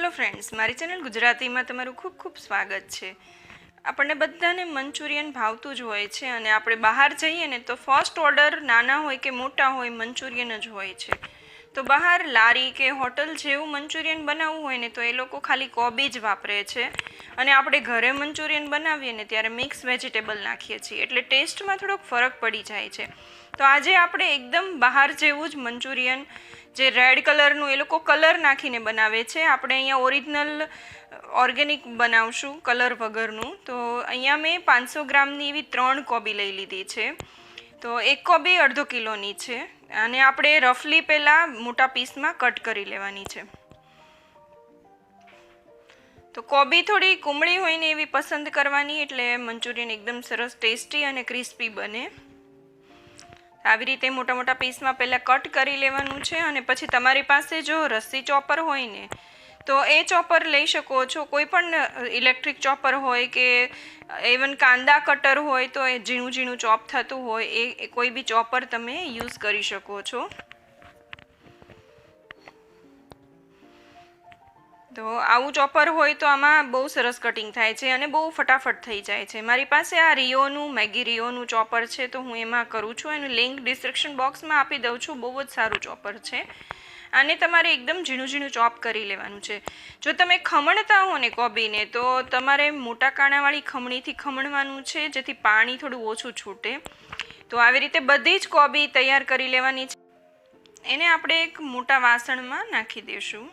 Hello friends, મારી channel ગુજરાતીમાં તમારું ખૂબ ખૂબ સ્વાગત છે. આપણને બધાને મંચુરિયન ભાવતું જ હોય છે અને આપણે બહાર જઈએ ને તો ફર્સ્ટ ઓર્ડર નાના હોય કે મોટા હોય મંચુરિયન જ હોય છે. તો બહાર લારી કે હોટલ જેવું મંચુરિયન બનાવવું હોય ને તો એ લોકો ખાલી કોબી જ વાપરે છે અને આપણે ઘરે મંચુરિયન બનાવીએ ને ત્યારે મિક્સ વેજીટેબલ નાખીએ છીએ એટલે ટેસ્ટમાં થોડોક ફરક પડી જાય છે. તો આજે આપણે એકદમ બહાર જેવું જ મંચુરિયન જે રેડ કલરનું એ લોકો કલર નાખીને બનાવે છે, આપણે અહીંયા ઓરિજિનલ ઓર્ગેનિક બનાવશું કલર વગરનું. તો અહીંયા મેં 500 ગ્રામની એવી 3 કોબી લઈ લીધી છે. તો એક કોબી અડધો કિલોની છે અને આપણે રફલી પહેલાં મોટા પીસમાં કટ કરી લેવાની છે. તો કોબી થોડી કુમળી હોય ને એવી પસંદ કરવાની એટલે મંચુરિયન એકદમ સરસ ટેસ્ટી અને ક્રિસ્પી બને. આવી રીતે મોટા મોટા પીસમાં પહેલાં કટ કરી લેવાનું છે અને પછી તમારી પાસે જો રસ્સી ચોપર હોય ને તો એ ચોપર લઈ શકો છો. કોઈ પણ ઇલેક્ટ્રિક ચોપર હોય કે ઇવન કાંદા કટર હોય તો એ ઝીણું ઝીણું ચોપ થતું હોય એ કોઈ બી ચોપર તમે યુઝ કરી શકો છો. તો આવું ચોપર હોય તો આમાં બહુ સરસ કટિંગ થાય છે અને બહુ ફટાફટ થઈ જાય છે. મારી પાસે આ રિયોનું મેગી રિયોનું ચોપર છે તો હું એમાં કરું છું. એનું લિંક ડિસ્ક્રિપ્શન બોક્સમાં આપી દઉં છું. બહુ જ સારું ચોપર છે. આને તમારે એકદમ ઝીણું ઝીણું ચોપ કરી લેવાનું છે. જો તમે ખમણતા હો ને કોબીને તો તમારે મોટા કાણાવાળી ખમણીથી ખમણવાનું છે જેથી પાણી થોડું ઓછું છૂટે. તો આવી રીતે બધી જ કોબી તૈયાર કરી લેવાની છે. એને આપણે એક મોટા વાસણમાં નાખી દઈશું.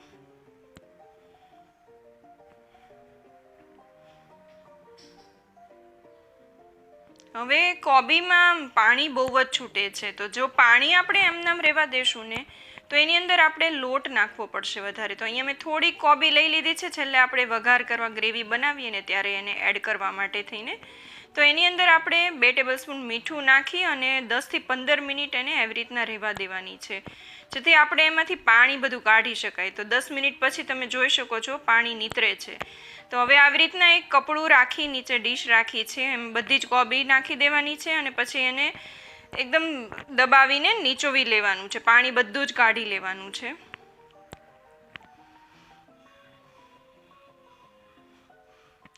હવે કોબીમાં પાણી બહુ જ છૂટે છે તો જો પાણી આપણે એમનામ રહેવા દેશું ને તો એની અંદર આપણે લોટ નાખવો પડશે વધારે. તો અહીંયા મેં થોડી કોબી લઈ લીધી છે છેલ્લે આપણે વઘાર કરવા ગ્રેવી બનાવીએ ને ત્યારે એને એડ કરવા માટે થઈને. તો એની અંદર આપણે 2 ટેબલસ્પૂન મીઠું નાખી અને 10 થી 15 મિનિટ એને એવી રીતના રહેવા દેવાની છે જેથી આપણે એમાંથી પાણી બધું કાઢી શકાય. તો 10 મિનિટ પછી તમે જોઈ શકો છો પાણી નીતરે છે. તો હવે આવી રીતના એક કપડું રાખી નીચે ડીશ રાખી છે એમ બધી જ કોબી નાખી દેવાની છે અને પછી એને એકદમ દબાવીને નીચોવી લેવાનું છે. પાણી બધું જ કાઢી લેવાનું છે.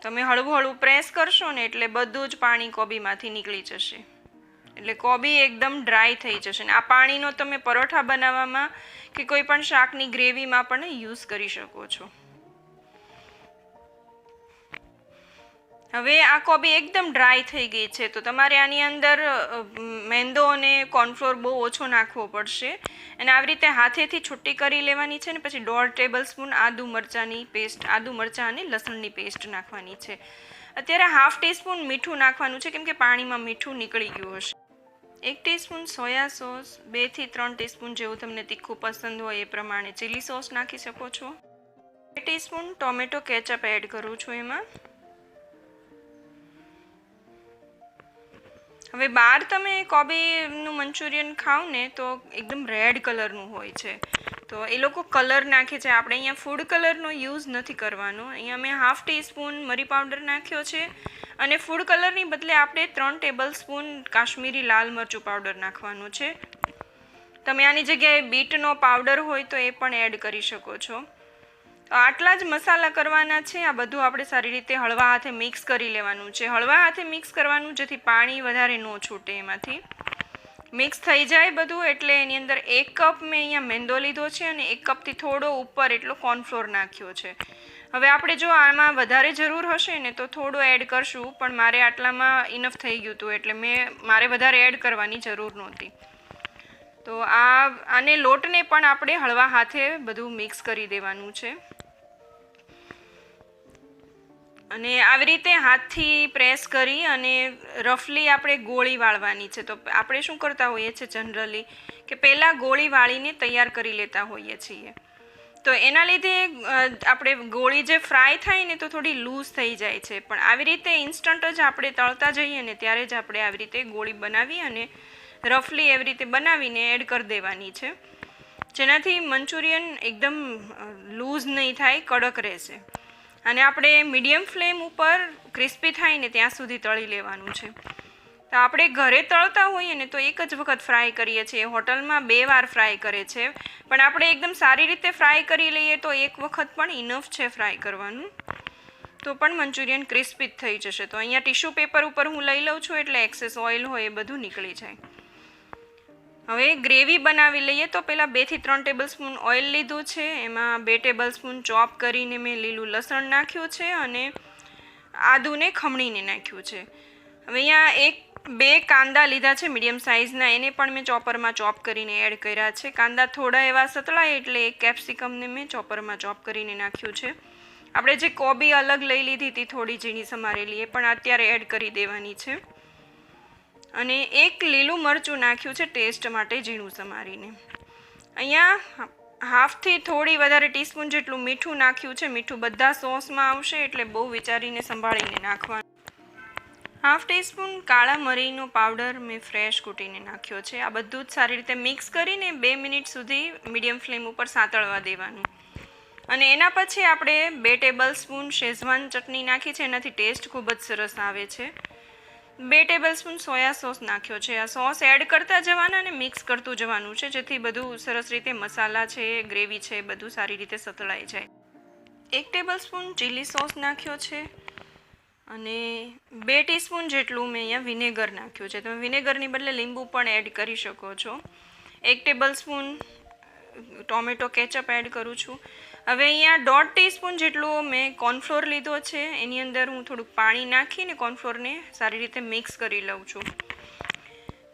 તમે હળવું હળવું પ્રેસ કરશો ને એટલે બધું જ પાણી કોબીમાંથી નીકળી જશે એટલે કોબી એકદમ ડ્રાય થઈ જશે. ને આ પાણીનો તમે પરોઠા બનાવવામાં કે કોઈ પણ શાકની ગ્રેવીમાં પણ યુઝ કરી શકો છો. હવે આ કોબી એકદમ ડ્રાય થઈ ગઈ છે તો તમારે આની અંદર મેંદો અને કોર્નફ્લોર બહુ ઓછો નાખવો પડશે અને આવી રીતે હાથેથી છુટ્ટી કરી લેવાની છે ને પછી 1.5 ટેબલસ્પૂન આદુ મરચાં અને લસણની પેસ્ટ નાખવાની છે. અત્યારે 1/2 ટીસ્પૂન મીઠું નાખવાનું છે કેમ કે પાણીમાં મીઠું નીકળી ગયું હશે. 1 ટીસ્પૂન સોયા સોસ, 2 થી 3 ટીસ્પૂન જેવું તમને તીખું પસંદ હોય એ પ્રમાણે ચીલી સોસ નાખી શકો છો. 2 ટીસ્પૂન ટોમેટો કેચઅપ એડ કરું છું એમાં. હવે બહાર તમે કોબીનું મંચુરિયન ખાઓ ને તો એકદમ રેડ કલરનું હોય છે તો એ લોકો કલર નાખે છે. આપણે અહીંયા ફૂડ કલરનો યુઝ નથી કરવાનો. અહીંયા મેં 1/2 ટીસ્પૂન મરી પાવડર નાખ્યો છે અને ફૂડ કલરની બદલે આપણે 3 ટેબલસ્પૂન કાશ્મીરી લાલ મરચું પાવડર નાખવાનું છે. તમે આની જગ્યાએ બીટનો પાવડર હોય તો એ પણ એડ કરી શકો છો. આટલા જ મસાલા કરવાના છે. આ બધું આપણે સારી રીતે હળવા હાથે મિક્સ કરી લેવાનું છે. હળવા હાથે મિક્સ કરવાનું જેથી પાણી વધારે ન છૂટે. એમાંથી મિક્સ થઈ જાય બધું એટલે એની અંદર 1 કપ મેં અહીંયા મેંદો લીધો છે અને 1 કપથી થોડો ઉપર એટલો કોર્નફ્લોર નાખ્યો છે. હવે આપણે જો આમાં વધારે જરૂર હશે ને તો થોડું એડ કરશું પણ મારે આટલામાં ઇનફ થઈ ગયું હતું એટલે મારે વધારે એડ કરવાની જરૂર નહોતી. તો આને લોટને પણ આપણે હળવા હાથે બધું મિક્સ કરી દેવાનું છે અને આવી રીતે હાથથી પ્રેસ કરી અને રફલી આપણે ગોળી વાળવાની છે. તો આપણે શું કરતા હોઈએ છીએ જનરલી કે પહેલાં ગોળી વાળીને તૈયાર કરી લેતા હોઈએ છીએ તો એના લીધે આપણે ગોળી જે ફ્રાય થાય ને તો થોડી લૂઝ થઈ જાય છે. પણ આવી રીતે ઇન્સ્ટન્ટ જ આપણે તળતા જઈએ ને ત્યારે જ આપણે આવી રીતે ગોળી બનાવી અને રફલી એવી રીતે બનાવીને એડ કરી દેવાની છે જેનાથી મંચુરિયન એકદમ લૂઝ નહીં થાય, કડક રહેશે. અને આપણે મીડિયમ ફ્લેમ ઉપર ક્રિસ્પી થાય ને ત્યાં સુધી તળી લેવાનું છે. તો આપણે ઘરે તળતા હોઈએ ને તો એક જ વખત ફ્રાય કરીએ છીએ, હોટલમાં 2 વાર ફ્રાય કરે છે, પણ આપણે એકદમ સારી રીતે ફ્રાય કરી લઈએ તો એક વખત પણ ઇનફ છે ફ્રાય કરવાનું, તો પણ મંચુરિયન ક્રિસ્પી થઈ જશે. તો અહીંયા ટીશ્યુ પેપર ઉપર હું લઈ લઉં છું એટલે એક્સેસ ઓઇલ હોય એ બધું નીકળી જાય. હવે ગ્રેવી બનાવી લઈએ. તો પહેલાં 2 થી 3 ટેબલસ્પૂન ઓઇલ લીધું છે, એમાં 2 ટેબલસ્પૂન ચોપ કરીને મેં લીલું લસણ નાખ્યું છે અને આદુને ખમણીને નાખ્યું છે. હવે અહીંયા 2 કાંદા લીધા છે મીડિયમ સાઇઝના, એને પણ મેં ચોપરમાં ચોપ કરીને એડ કર્યા છે. કાંદા થોડા એવા સતળાય એટલે 1 કેપ્સિકમને મેં ચોપરમાં ચોપ કરીને નાખ્યું છે. આપણે જે કોબી અલગ લઈ લીધી હતી થોડી ઝીણી સમારેલી, એ પણ અત્યારે એડ કરી દેવાની છે. અને 1 લીલું મરચું નાખ્યું છે ટેસ્ટ માટે ઝીણું સમારીને. અહીંયા હાફથી થોડી વધારે ટીસ્પૂન જેટલું મીઠું નાખ્યું છે. મીઠું બધા સોસમાં આવશે એટલે બહુ વિચારીને સંભાળીને નાખવાનું. હાફ ટીસ્પૂન કાળા મરીનો પાવડર મેં ફ્રેશ કૂટીને નાખ્યો છે. આ બધું જ સારી રીતે મિક્સ કરીને 2 મિનિટ સુધી મીડિયમ ફ્લેમ ઉપર સાંતળવા દેવાનું. અને એના પછી આપણે 2 ટેબલસ્પૂન શેઝવાન ચટણી નાખી છે, એનાથી ટેસ્ટ ખૂબ જ સરસ આવે છે. 2 ટેબલસ્પૂન સોયા સોસ નાખ્યો છે. આ સોસ એડ કરતા જવાના અને મિક્સ કરતું જવાનું છે, જેથી બધું સરસ રીતે મસાલા છે, ગ્રેવી છે, બધું સારી રીતે સતળાઈ જાય. 1 ટેબલસ્પૂન ચીલી સોસ નાખ્યો છે અને 2 ટીસ્પૂન જેટલું મેં અહીંયા વિનેગર નાખ્યું છે. તમે વિનેગરની બદલે લીંબુ પણ એડ કરી શકો છો. 1 ટેબલસ્પૂન ટોમેટો કેચઅપ એડ કરું છું. હવે અહીંયા 1.5 ટીસ્પૂન જેટલું મેં કોર્નફ્લોર લીધો છે, એની અંદર હું થોડુંક પાણી નાખીને કોર્નફ્લોરને સારી રીતે મિક્સ કરી લઉં છું,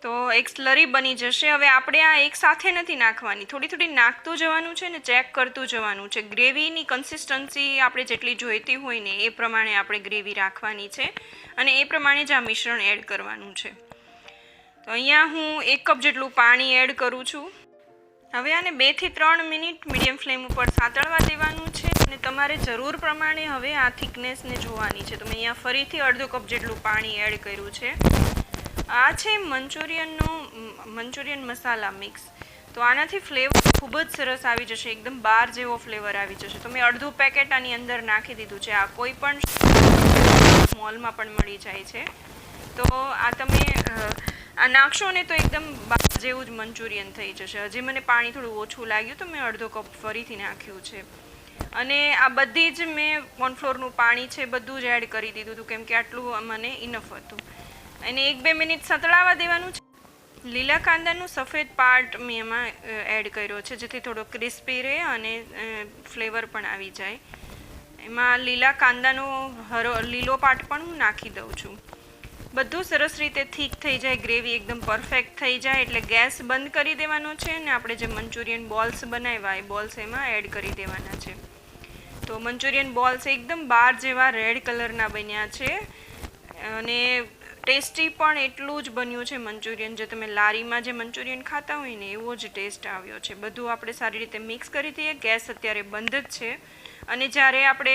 તો એક સ્લરી બની જશે. હવે આપણે આ એક સાથે નથી નાખવાની, થોડી થોડી નાખતું જવાનું છે ને ચેક કરતું જવાનું છે. ગ્રેવીની કન્સિસ્ટન્સી આપણે જેટલી જોઈતી હોય ને એ પ્રમાણે આપણે ગ્રેવી રાખવાની છે અને એ પ્રમાણે જ આ મિશ્રણ એડ કરવાનું છે. તો અહીંયા હું 1 કપ જેટલું પાણી એડ કરું છું. હવે આને 2 થી 3 મિનિટ મીડિયમ ફ્લેમ ઉપર સાંતળવા દેવાનું છે અને તમારે જરૂર પ્રમાણે હવે આ થિકનેસને જોવાની છે. તો મેં અહીંયા ફરીથી અડધો કપ જેટલું પાણી એડ કર્યું છે. આ છે મંચુરિયન મસાલા મિક્સ. તો આનાથી ફ્લેવર ખૂબ જ સરસ આવી જશે, એકદમ બાર જેવો ફ્લેવર આવી જશે. તો મેં અડધું પેકેટ આની અંદર નાખી દીધું છે. આ કોઈ પણ મોલમાં પણ મળી જાય છે. તો આ તમે આ નાખશો ને તો એકદમ બાર જેવું જ મંચુરિયન થઈ જશે. હજી મને પાણી થોડું ઓછું લાગ્યું તો મેં અડધો કપ ફરીથી નાખ્યું છે. અને આ બધી જ મેં કોર્નફ્લોરનું પાણી છે બધું જ એડ કરી દીધું હતું, કેમ કે આટલું મને ઇનફ હતું. એને 1-2 મિનિટ સતળાવા દેવાનું છે. લીલા કાંદાનું સફેદ પાર્ટ મેં એમાં એડ કર્યો છે, જેથી થોડો ક્રિસ્પી રહે અને ફ્લેવર પણ આવી જાય. એમાં લીલા કાંદાનો લીલો પાર્ટ પણ હું નાખી દઉં છું. બધું સરસ રીતે થીક થઈ જાય, ગ્રેવી એકદમ પરફેક્ટ થઈ જાય એટલે ગેસ બંધ કરી દેવાનો છે અને આપણે જે મંચુરિયન બોલ્સ બનાવ્યા એ બોલ્સ એમાં એડ કરી દેવાના છે. તો મંચુરિયન બોલ્સ એકદમ બાર જેવા રેડ કલરના બન્યા છે અને ટેસ્ટી પણ એટલું જ બન્યું છે મંચુરિયન. જે તમે લારીમાં જે મંચુરિયન ખાતા હોય ને એવો જ ટેસ્ટ આવ્યો છે. બધું આપણે સારી રીતે મિક્સ કરી દઈએ. ગેસ અત્યારે બંધ જ છે અને જ્યારે આપણે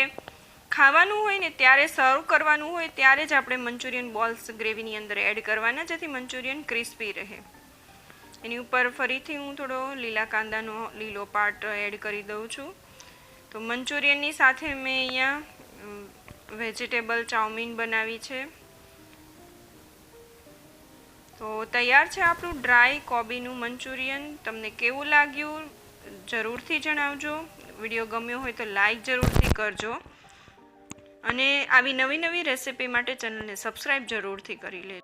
ખાવાનું હોય ને ત્યારે સર્વ કરવાનું હોય ત્યારે જ આપણે મંચુરિયન બોલ્સ ગ્રેવીની અંદર એડ કરવાના, જેથી મંચુરિયન ક્રિસ્પી રહે. એની ઉપર ફરીથી હું થોડો લીલા કાંદાનો લીલો પાર્ટ એડ કરી દઉં છું. તો મંચુરિયનની સાથે મેં અહીંયા વેજીટેબલ ચાઉમીન બનાવી છે. તો તૈયાર છે આપણું ડ્રાય કોબીનું મંચુરિયન. તમને કેવું લાગ્યું જરૂરથી જણાવજો. વિડીયો ગમ્યો હોય તો લાઈક જરૂરથી કરજો અને આવી નવી રેસિપી માટે ચેનલને સબસ્ક્રાઈબ જરૂરથી કરી લેજો.